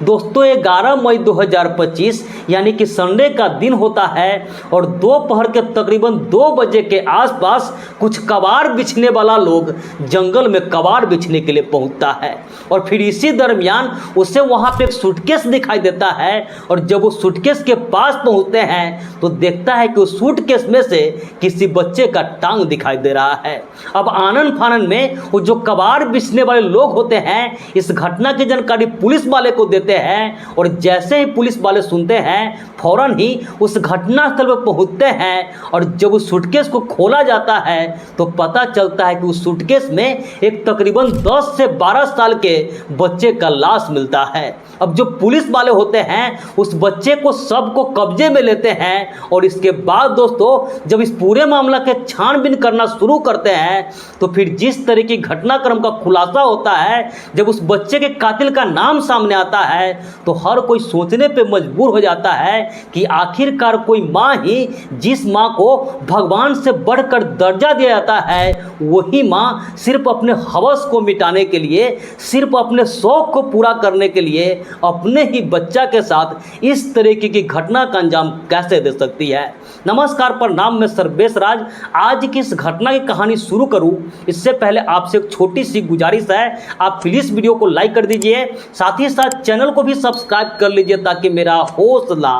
दोस्तों 11 मई 2025 यानी कि संडे का दिन होता है और दोपहर के तकरीबन 2 बजे के आसपास कुछ कबाड़ बिछने वाला लोग जंगल में कबाड़ बिछने के लिए पहुंचता है और फिर इसी दरमियान उसे वहां पे एक सूटकेस दिखाई देता है और जब वो सूटकेस के पास पहुंचते हैं तो देखता है कि उस सूटकेस में से किसी बच्चे का टांग दिखाई दे रहा है। अब आनन फानन में वो जो कबाड़ बिछने वाले लोग होते हैं इस घटना की जानकारी पुलिस वाले को देते हैं और जैसे ही पुलिस वाले सुनते हैं फौरन ही उस घटनास्थल पर पहुंचते हैं और जब उस सूटकेस को खोला जाता है तो पता चलता है कि उस सूटकेस में एक तकरीबन 10 से 12 साल के बच्चे का लाश मिलता है। अब जो पुलिस वाले होते हैं उस बच्चे को सबको कब्जे में लेते हैं और इसके बाद दोस्तों जब इस पूरे मामला के छानबीन करना शुरू करते हैं तो फिर जिस तरह की घटनाक्रम का खुलासा होता है, जब उस बच्चे के कातिल का नाम सामने आता है तो हर कोई सोचने पे मजबूर हो जाता है कि आखिरकार कोई माँ ही जिस माँ को भगवान से बढ़कर दर्जा दिया जाता है वही माँ सिर्फ अपने हवस को मिटाने के लिए, सिर्फ अपने शौक को पूरा करने के लिए अपने ही बच्चा के साथ इस तरीके की घटना का अंजाम कैसे दे सकती है। नमस्कार, प्रणाम, मैं सर्वेश राज। आज की इस घटना की कहानी शुरू करूं इससे पहले आपसे एक छोटी सी गुजारिश है, आप प्लीज़ वीडियो को लाइक कर दीजिए, साथ ही साथ चैनल को भी सब्सक्राइब कर लीजिए ताकि मेरा हौसला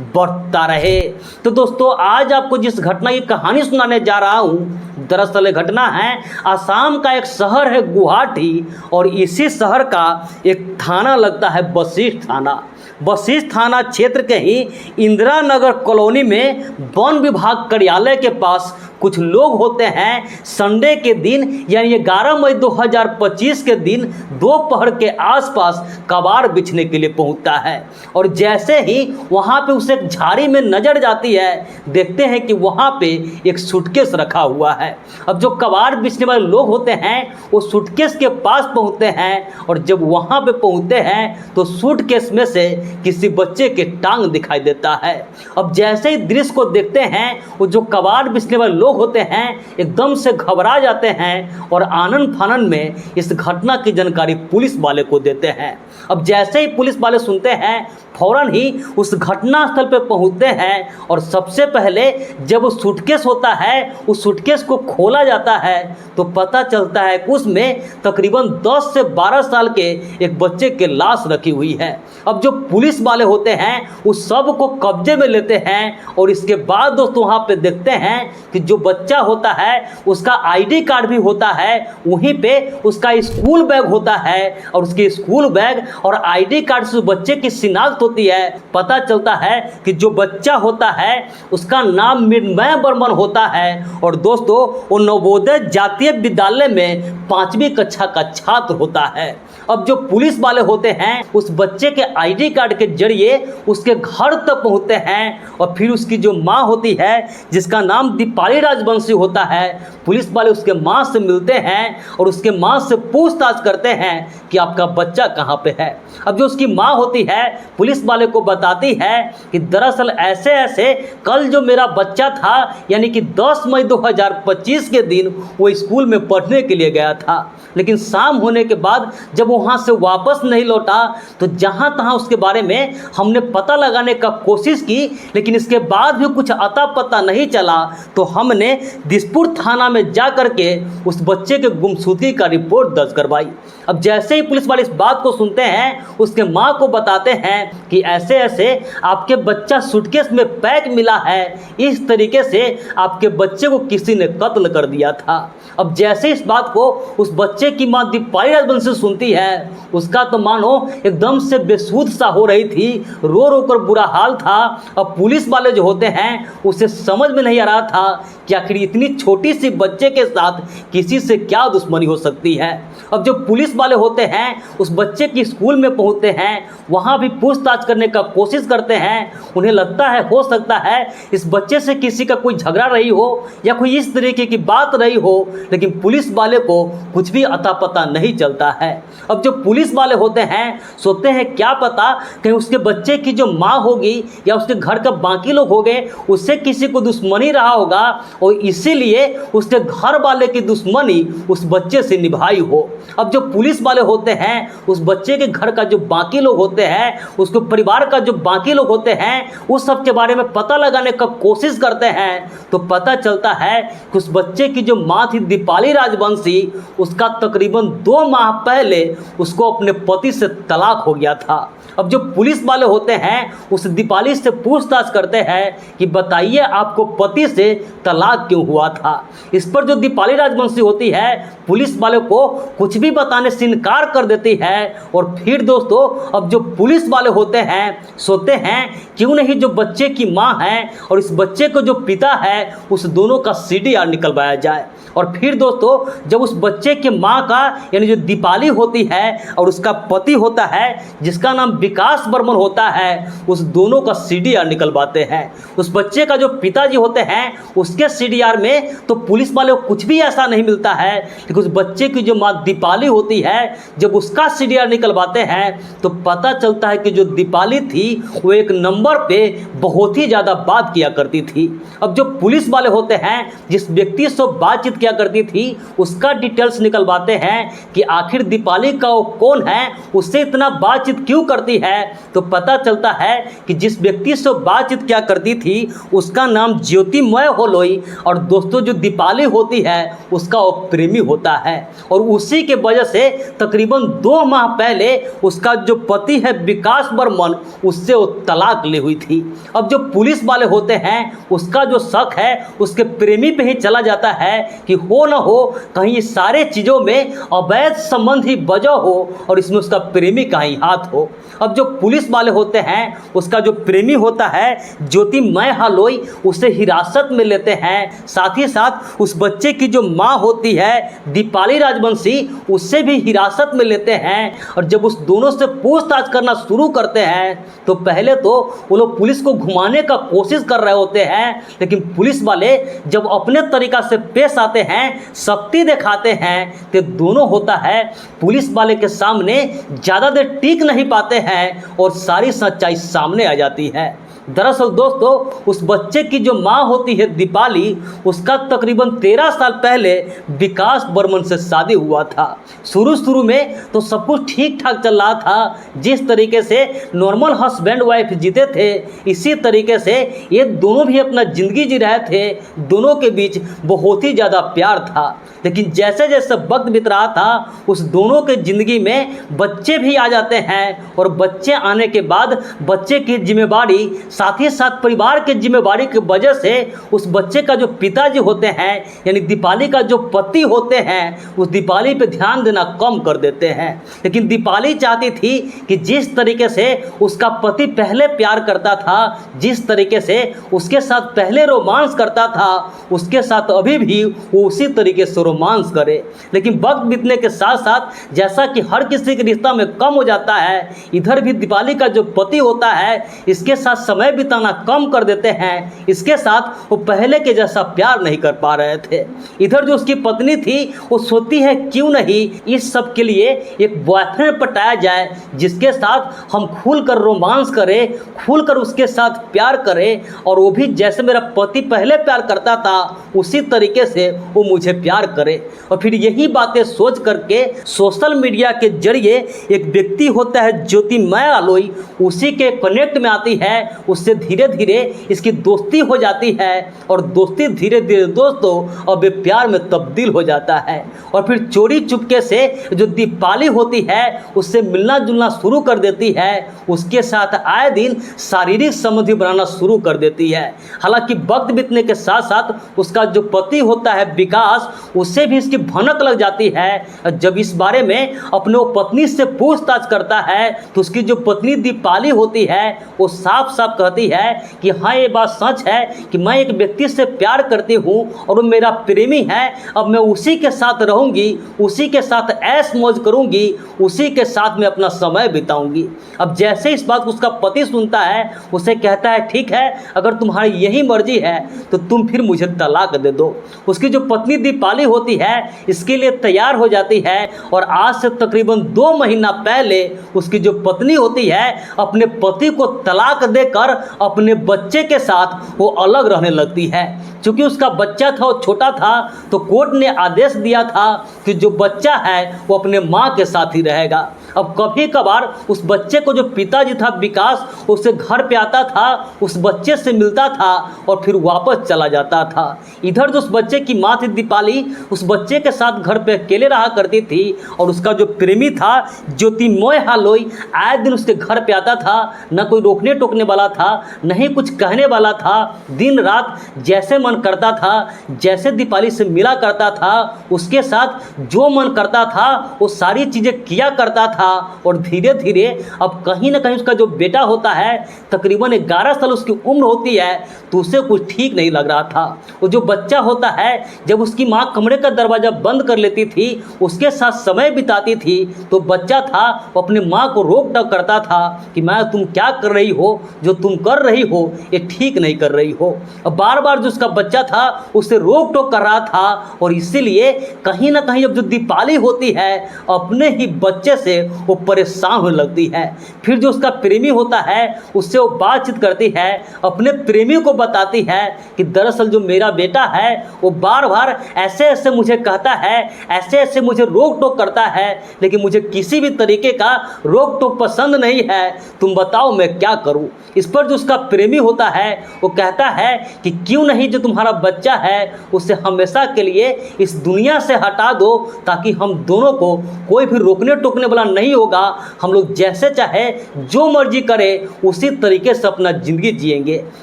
बढ़ता रहे। तो दोस्तों आज आपको जिस घटना की कहानी सुनाने जा रहा हूँ दरअसल घटना है असम का एक शहर है गुवाहाटी और इसी शहर का एक थाना लगता है वशिष्ठ थाना। वशिष्ठ थाना क्षेत्र के ही इंदिरा नगर कॉलोनी में वन विभाग कार्यालय के पास कुछ लोग होते हैं संडे के दिन यानी 11 मई 2025 के दिन दोपहर के आसपास कबाड़ बिछने के लिए पहुंचता है और जैसे ही वहां पे उसे एक झाड़ी में नजर जाती है देखते हैं कि वहां पे एक सूटकेस रखा हुआ है। अब जो कबाड़ बिछने वाले लोग होते हैं वो सूटकेस के पास पहुंचते हैं और जब वहां पे पहुंचते हैं तो सूटकेस में से किसी बच्चे के टांग दिखाई देता है। अब जैसे ही दृश्य को देखते हैं वो जो कबाड़ बिछने वाले लोग होते हैं एकदम से घबरा जाते हैं और आनन फानन में इस घटना की जानकारी पुलिस वाले को देते हैं। अब जैसे ही पुलिस वाले सुनते हैं फौरन ही उस घटना स्थल पर पहुंचते हैं और सबसे पहले जब वो सूटकेस होता है उस सूटकेस को खोला जाता है तो पता चलता है कि उसमें तकरीबन 10 से 12 साल के एक बच्चे के लाश रखी हुई है। अब जो पुलिस वाले होते हैं उस सब को कब्जे में लेते हैं और इसके बाद दोस्तों वहाँ पे देखते हैं कि जो बच्चा होता है उसका आईडी कार्ड भी होता है, वहीं पे उसका स्कूल बैग होता है और उसके स्कूल बैग और आईडी कार्ड से बच्चे की शिनाख्त होती है। पता चलता है कि जो बच्चा होता है उसका नाम मृण्मय बर्मन होता है और दोस्तों वो नवोदय जातीय विद्यालय में 5वीं कक्षा का छात्र होता है। अब जो पुलिस वाले होते हैं उस बच्चे के आईडी कार्ड के जरिए उसके घर तक पहुंचते हैं और फिर उसकी जो माँ होती है जिसका नाम दीपाली राजवंशी होता है, पुलिस वाले उसके माँ से मिलते हैं और उसके माँ से पूछताछ करते हैं कि आपका बच्चा कहाँ पे है। अब जो उसकी माँ होती है पुलिस वाले को बताती है कि दरअसल ऐसे ऐसे कल जो मेरा बच्चा था यानी कि 10 मई 2025 के दिन वो स्कूल में पढ़ने के लिए गया था, लेकिन शाम होने के बाद जब वहाँ से वापस नहीं लौटा तो जहाँ तहाँ उसके बारे में हमने पता लगाने का कोशिश की लेकिन इसके बाद भी कुछ अता पता नहीं चला तो हमने दिसपुर थाना में जा कर के उस बच्चे के गुमशुदगी का रिपोर्ट दर्ज करवाई। अब जैसे ही पुलिस वाले इस बात को सुनते हैं उसके माँ को बताते हैं कि ऐसे ऐसे आपके बच्चा सूटकेस में पैक मिला है, इस तरीके से आपके बच्चे को किसी ने कत्ल कर दिया था। अब जैसे इस बात को उस बच्चे की माँ दीपाली राजवंशी सुनती है उसका तो मानो एकदम से बेसुध सा हो रही थी, रो रो कर बुरा हाल था। अब पुलिस वाले जो होते हैं उसे समझ में नहीं आ रहा था कि आखिर इतनी छोटी सी बच्चे के साथ किसी से क्या दुश्मनी हो सकती है। अब जो पुलिस वाले होते हैं उस बच्चे की स्कूल में पहुंचते हैं, वहां भी पूछताछ करने का कोशिश करते हैं। उन्हें लगता है हो सकता है इस बच्चे से किसी का कोई झगड़ा रही हो या कोई इस तरीके की बात रही हो, लेकिन पुलिस वाले को कुछ भी अता पता नहीं चलता है। अब जो पुलिस वाले होते हैं सोचते हैं क्या पता कहीं उसके बच्चे की जो माँ होगी या उसके घर का बाकी लोग हो गए उससे किसी को दुश्मनी रहा होगा और इसीलिए उसके घर वाले की दुश्मनी उस बच्चे से निभाई हो। अब जो पुलिस वाले होते हैं उस बच्चे के घर का जो बाकी लोग होते हैं, उसके परिवार का जो बाकी लोग होते हैं, उस सब के बारे में पता लगाने का कोशिश करते हैं तो पता चलता है कि उस बच्चे की जो माँ थी दीपाली राजवंशी, उसका तकरीबन 2 माह पहले उसको अपने पति से तलाक हो गया था। अब जो पुलिस वाले होते हैं उस दीपाली से पूछताछ करते हैं कि बताइए आपको पति से तलाक क्यों हुआ था। इस पर जो दीपाली राजवंशी होती है पुलिस वाले को कुछ भी बताने से इनकार कर देती है। और फिर दोस्तों अब जो पुलिस वाले होते हैं सोचते हैं क्यों नहीं जो बच्चे की माँ है और इस बच्चे को जो पिता है उस दोनों का CDR निकलवाया जाए। और फिर दोस्तों जब उस बच्चे के माँ का यानी जो दीपाली होती है और उसका पति होता है जिसका नाम विकास बर्मन होता है, उस दोनों का CDR निकलवाते हैं। उस बच्चे का जो पिताजी होते हैं उसके CDR में तो पुलिस वाले को कुछ भी ऐसा नहीं मिलता है, लेकिन उस बच्चे की जो माँ दीपाली होती है जब उसका CDR निकलवाते हैं तो पता चलता है कि जो दीपाली थी वो एक नंबर पे बहुत ही ज़्यादा बात किया करती थी। अब जो पुलिस वाले होते हैं जिस व्यक्ति से बातचीत क्या करती थी उसका डिटेल्स निकलवाते हैं कि आखिर दीपाली का वो कौन है, उससे इतना बातचीत क्यों करती है। तो पता चलता है कि जिस व्यक्ति से बातचीत क्या करती थी उसका नाम ज्योतिमय होलोई और दोस्तों जो दीपाली होती है उसका वो प्रेमी होता है। और उसी के वजह से तकरीबन 2 माह पहले उसका जो पति है विकास बर्मन उससे वो तलाक ली हुई थी। अब जो पुलिस वाले होते हैं उसका जो शक है उसके प्रेमी पे ही चला जाता है कि हो न हो कहीं इस सारे चीज़ों में अवैध संबंध ही वजह हो और इसमें उसका प्रेमी का ही हाथ हो। अब जो पुलिस वाले होते हैं उसका जो प्रेमी होता है ज्योतिमय होलोई उसे हिरासत में लेते हैं, साथ ही साथ उस बच्चे की जो माँ होती है दीपाली राजवंशी उससे भी हिरासत में लेते हैं। और जब उस दोनों से पूछताछ करना शुरू करते हैं तो पहले तो वो लोग पुलिस को घुमाने का कोशिश कर रहे होते हैं, लेकिन पुलिस वाले जब अपने तरीका से पेश आते हैं, शक्ति दिखाते हैं, तो दोनों होता है पुलिस वाले के सामने ज़्यादा देर टिक नहीं पाते हैं और सारी सच्चाई सामने आ जाती है। दरअसल दोस्तों उस बच्चे की जो माँ होती है दीपाली उसका तकरीबन 13 साल पहले विकास बर्मन से शादी हुआ था। शुरू में तो सब कुछ ठीक ठाक चल रहा था, जिस तरीके से नॉर्मल हस्बैंड वाइफ जीते थे इसी तरीके से ये दोनों भी अपना ज़िंदगी जी रहे थे। दोनों के बीच बहुत ही ज़्यादा प्यार था, लेकिन जैसे जैसे वक्त बीत रहा था उस दोनों के ज़िंदगी में बच्चे भी आ जाते हैं और बच्चे आने के बाद बच्चे की जिम्मेवारी साथ ही साथ परिवार की जिम्मेवारी की वजह से उस बच्चे का जो पिताजी होते हैं यानी दीपाली का जो पति होते हैं उस दीपाली पे ध्यान देना कम कर देते हैं। लेकिन दीपाली चाहती थी कि जिस तरीके से उसका पति पहले प्यार करता था, जिस तरीके से उसके साथ पहले रोमांस करता था, उसके साथ अभी भी वो उसी तरीके से रोमांस करे। लेकिन वक्त बीतने के साथ साथ जैसा कि हर किसी के रिश्ता में कम हो जाता है, इधर भी दीपाली का जो पति होता है इसके साथ समय बिताना कम कर देते हैं, इसके साथ वो पहले के जैसा प्यार नहीं कर पा रहे थे। इधर जो उसकी पत्नी थी वो सोचती है क्यों नहीं इस सब के लिए एक बॉयफ्रेंड पटाया जाए जिसके साथ हम खुलकर रोमांस करें, खुलकर उसके साथ प्यार करें और वो भी जैसे मेरा पति पहले प्यार करता था उसी तरीके से वो मुझे प्यार करे। और फिर यही बातें सोच करके सोशल मीडिया के जरिए एक व्यक्ति होता है ज्योतिमय होलोई, उसी के कनेक्ट में आती है, उससे धीरे धीरे इसकी दोस्ती हो जाती है और दोस्ती धीरे धीरे दोस्तों अब प्यार में तब्दील हो जाता है। और फिर चोरी चुपके से जो दीपाली होती है उससे मिलना जुलना शुरू कर देती है, उसके साथ आए दिन शारीरिक संबंधी बनाना शुरू कर देती है। हालांकि वक्त बीतने के साथ साथ उसका जो पति होता है विकास उससे भी इसकी भनक लग जाती है। जब इस बारे में अपने पत्नी से पूछताछ करता है तो उसकी जो पत्नी दीपाली होती है वो साफ साफ कहती है कि हाँ ये बात सच है कि मैं एक व्यक्ति से प्यार करती हूँ और वो मेरा प्रेमी है, अब मैं उसी के साथ रहूँगी, उसी के साथ ऐश मौज करूँगी, उसी के साथ मैं अपना समय बिताऊँगी। अब जैसे इस बात को उसका पति सुनता है उसे कहता है ठीक है अगर तुम्हारी यही मर्जी है तो तुम फिर मुझे तलाक दे दो। उसकी जो पत्नी दीपाली होती है इसके लिए तैयार हो जाती है और आज से तकरीबन 2 महीना पहले उसकी जो पत्नी होती है अपने पति को तलाक देकर अपने बच्चे के साथ वो अलग रहने लगती है। क्योंकि उसका बच्चा था वो छोटा था, तो कोर्ट ने आदेश दिया था कि जो बच्चा है वो अपने माँ के साथ ही रहेगा। अब कभी कभार उस बच्चे को जो पिताजी था विकास, उससे घर पे आता था, उस बच्चे से मिलता था और फिर वापस चला जाता था। इधर जो उस बच्चे की माँ थी दीपाली, उस बच्चे के साथ घर पे अकेले रहा करती थी और उसका जो प्रेमी था ज्योतिमय हालोई आए दिन उसके घर पे आता था। न कोई रोकने टोकने वाला था, नहीं कुछ कहने वाला था। दिन रात जैसे मन करता था, जैसे दीपाली से मिला करता था, उसके साथ जो मन करता था वो सारी चीज़ें किया करता था। और धीरे धीरे अब कहीं ना कहीं उसका जो बेटा होता है, तकरीबन 11 साल उसकी उम्र होती है, तो उसे कुछ ठीक नहीं लग रहा था। वो जो बच्चा होता है, जब उसकी माँ कमरे का दरवाज़ा बंद कर लेती थी, उसके साथ समय बिताती थी, तो बच्चा था वो अपनी माँ को रोक टोक करता था कि मैं तुम क्या कर रही हो, जो तुम कर रही हो ये ठीक नहीं कर रही हो। अब बार बार जो उसका बच्चा था उसे रोक टोक कर रहा था। और इसीलिए कहीं ना कहीं अब जो दीपाली होती है अपने ही बच्चे से वो परेशान होने लगती है। फिर जो उसका प्रेमी होता है उससे वो बातचीत करती है, अपने प्रेमी को बताती है कि दरअसल जो मेरा बेटा है वो बार बार ऐसे ऐसे मुझे कहता है, ऐसे ऐसे मुझे रोक टोक करता है, लेकिन मुझे किसी भी तरीके का रोक टोक पसंद नहीं है, तुम बताओ मैं क्या करूं। इस पर जो उसका प्रेमी होता है वो कहता है कि क्यों नहीं जो तुम्हारा बच्चा है उसे हमेशा के लिए इस दुनिया से हटा दो, ताकि हम दोनों को कोई भी रोकने टोकने वाला नहीं होगा। हम लोग जैसे चाहे जो मर्जी करे उसी तरीके से अपना ज़िंदगी जिएंगे।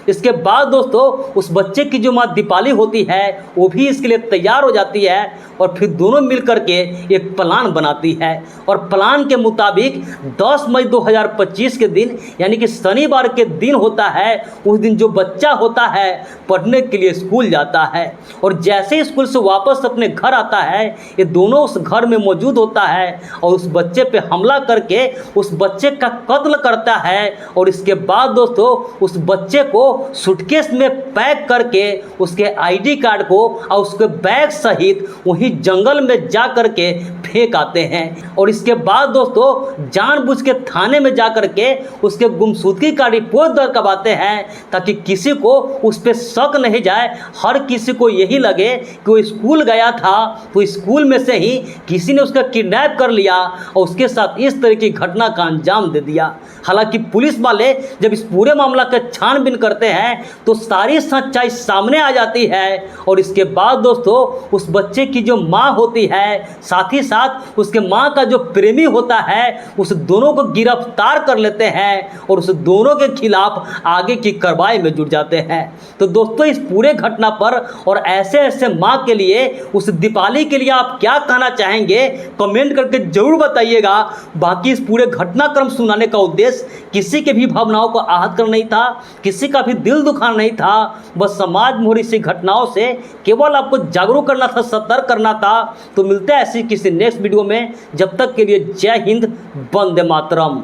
इसके बाद दोस्तों उस बच्चे की जो माँ दीपाली होती है वो भी इसके लिए तैयार हो जाती है और फिर दोनों मिल करके एक प्लान बनाती है। और प्लान के मुताबिक 10 मई 2025 के दिन, यानी कि शनिवार के दिन होता है, उस दिन जो बच्चा होता है पढ़ने के लिए स्कूल जाता है। और जैसे ही स्कूल से वापस अपने घर आता है, ये दोनों उस घर में मौजूद होता है और उस बच्चे पे हमला करके उस बच्चे का कत्ल करता है। और इसके बाद दोस्तों उस बच्चे को सूटकेस में पैक करके उसके आईडी कार्ड को और उसके बैग सहित वहीं जंगल में जा करके फेंक आते हैं। और इसके बाद दोस्तों जानबूझ के थाने में जा करके उसके गुमशुदगी का रिपोर्ट दर्ज करवाते हैं, ताकि किसी को उस पर शक नहीं जाए। हर किसी को यही लगे कि वो स्कूल गया था तो स्कूल में से ही किसी ने उसका किडनैप कर लिया और उसके साथ इस तरह की घटना का अंजाम दे दिया। हालांकि पुलिस वाले जब इस पूरे मामला का छानबीन करते हैं तो सारी सच्चाई सामने आ जाती है। और इसके बाद दोस्तों उस बच्चे की जो माँ होती है, साथ ही साथ उसके माँ का जो प्रेमी होता है, उस दोनों को गिरफ्तार कर लेते हैं और उस दोनों के खिलाफ आगे की कार्रवाई में जुट जाते हैं। तो दोस्तों इस पूरे घटना पर और ऐसे ऐसे माँ के लिए, उस दीपाली के लिए आप क्या कहना चाहेंगे कमेंट करके जरूर बताइएगा। बाकी इस पूरे घटनाक्रम सुनाने का उद्देश्य किसी के भी भावनाओं को आहत करना नहीं था, किसी का भी दिल दुखाना नहीं था, बस समाज में हो रही सी घटनाओं से केवल आपको जागरूक करना था, सतर्क करना था। तो मिलते हैं ऐसी किसी नेक्स्ट वीडियो में, जब तक के लिए जय हिंद, वंदे मातरम।